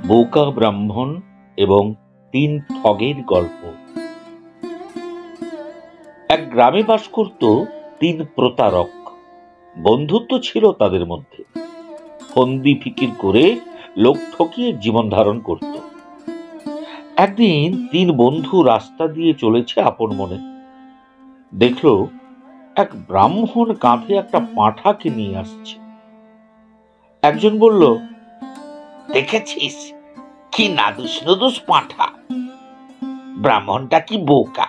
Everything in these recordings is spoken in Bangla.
বোকা ব্রাহ্মণ এবং তিন ঠগের গল্প। এক গ্রামে বাস করত তিন প্রতারক। বন্ধুত্ব ছিল তাদের মধ্যে। ফন্দি ফিকির করে লোক ঠকিয়ে জীবন ধারণ করত। একদিন তিন বন্ধু রাস্তা দিয়ে চলেছে আপন মনে। দেখল এক ব্রাহ্মণ কাঁধে একটা পাঁঠাকে নিয়ে আসছে। একজন বলল, দেখেছিস কি নাদুস নুদুস পাঁঠা? ব্রাহ্মণটা কি বোকা,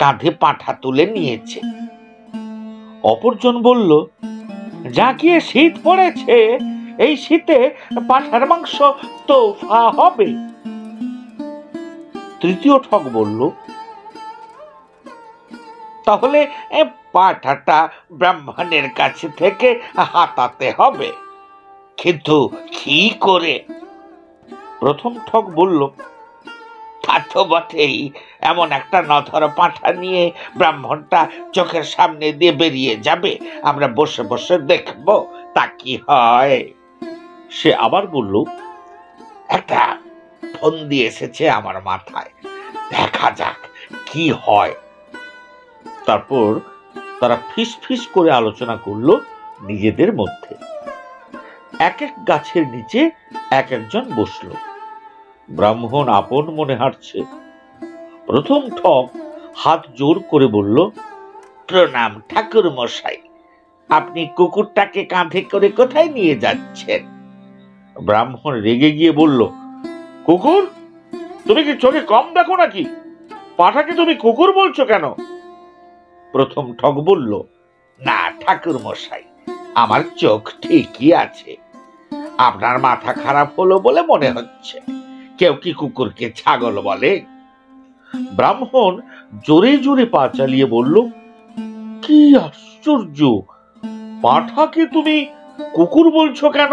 কাঁধে পাঁঠা তুলে নিয়েছে। অপরজন বলল, যা গিয়ে শীত পড়েছে, এই শীতে পাঁঠার মাংস তোফা হবে। তৃতীয় ঠগ বলল, তাহলে পাঁঠাটা ব্রাহ্মণের কাছে থেকে হাতাতে হবে, কিন্তু কি করে? প্রথম ঠগ বলল, তা তো বটেই, এমন একটা নধর পাঁঠা নিয়ে ব্রাহ্মণটা চোখের সামনে দিয়ে বেরিয়ে যাবে, আমরা বসে বসে দেখবো তা কি হয়। সে আবার বলল, একটা ফন্দি এসেছে আমার মাথায়, দেখা যাক কি হয়। তারপর তারা ফিস ফিস করে আলোচনা করলো নিজেদের মধ্যে। এক এক গাছের নিচে এক একজন বসলো। ব্রাহ্মণ আপন মনে হাঁটছে। প্রথম ঠগ হাত জোর করে বলল, প্রণাম ঠাকুর মশাই, আপনি কুকুরটাকে কাঁধে করে কোথায় নিয়ে যাচ্ছেন? ব্রাহ্মণ রেগে গিয়ে বলল, কুকুর? তুমি কি চোখে কম দেখো নাকি? পাঁঠাকে তুমি কুকুর বলছো কেন? প্রথম ঠগ বলল, না ঠাকুর মশাই, আমার চোখ ঠিকই আছে, আপনার মাথা খারাপ হলো বলে মনে হচ্ছে। কেউ কি কুকুরকে ছাগল বলে? ব্রাহ্মণ জোরে জোরে পা চালিয়ে বলল, কি আশ্চর্য, পাঁঠাকে তুমি কুকুর বলছো কেন?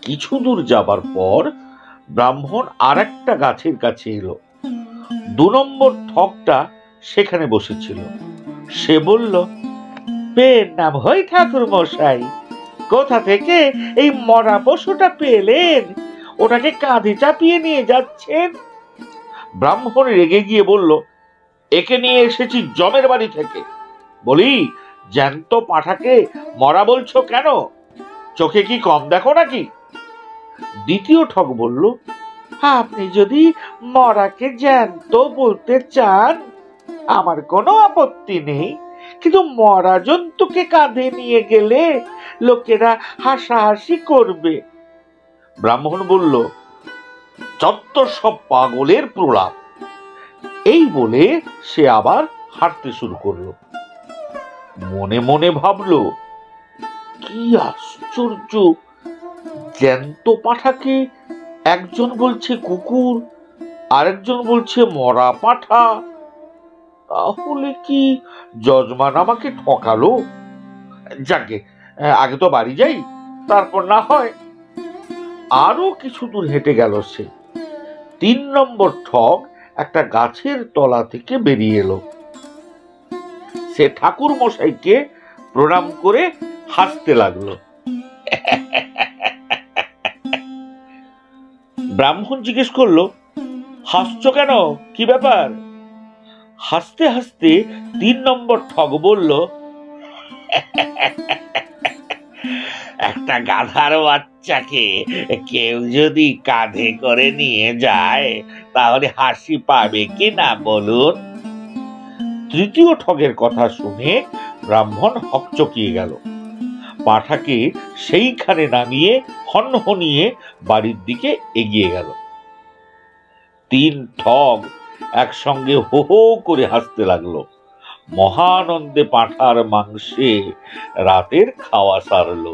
কিছু দূর যাবার পর ব্রাহ্মণ আর একটা গাছের কাছে এলো। ২ নম্বর ঠগটা সেখানে বসেছিল। সে বলল, পেন নাম হই ঠাকুর মশাই, কোথা থেকে এই মরা পশুটা পেলেন? ওটাকে কাঁধে চাপিয়ে নিয়ে যাচ্ছেন। ব্রাহ্মণ রেগে গিয়ে বলল, একে নিয়ে এসেছি জমের বাড়ি থেকে। বলি, জ্যান্ত পাঁঠাকে মরা বলছো কেন? চোখে কি কম দেখো নাকি? দ্বিতীয় ঠগ বলল, আপনি যদি মরাকে জ্যান্ত বলতে চান আমার কোনো আপত্তি নেই, কিন্তু মরা জন্তুকে কাঁধে নিয়ে গেলে লোকেরা হাসাহাসি করবে। ব্রাহ্মণ বলল, যত সব পাগলের প্রলাপ। এই বলে সে আবার হাঁটতে শুরু করলো। মনে মনে ভাবলো, কি আশ্চর্য, জ্যান্ত পাঁঠাকে একজন বলছে কুকুর, আরেকজন বলছে মরা পাঁঠা। তাহলে কি যজমান আমাকে ঠকালো? যাকে আগে তো বাড়ি যাই, তারপর না হয়। আরো কিছু দূর হেঁটে গেল সে। ৩ নম্বর ঠগ একটা গাছের তলা থেকে বেরিয়ে এলো। সে ঠাকুর মশাইকে প্রণাম করে হাসতে লাগলো। ব্রাহ্মণ জিজ্ঞেস করলো, হাসছো কেন, কি ব্যাপার? হাসতে হাসতে ৩ নম্বর ঠগ বলল, একটা গাধার বাচ্চাকে কেউ যদি কাঁধে করে নিয়ে যায় তাহলে হাসি পাবে কি না বলুন? তৃতীয় ঠগের কথা শুনে ব্রাহ্মণ হকচকিয়ে গেল। পাঁঠাকে সেইখানে নামিয়ে হনহনিয়ে বাড়ির দিকে এগিয়ে গেল। ৩ ঠগ একসঙ্গে হো হো করে হাসতে লাগলো। মহানন্দে পাঁঠার মাংসে রাতের খাওয়া সারলো।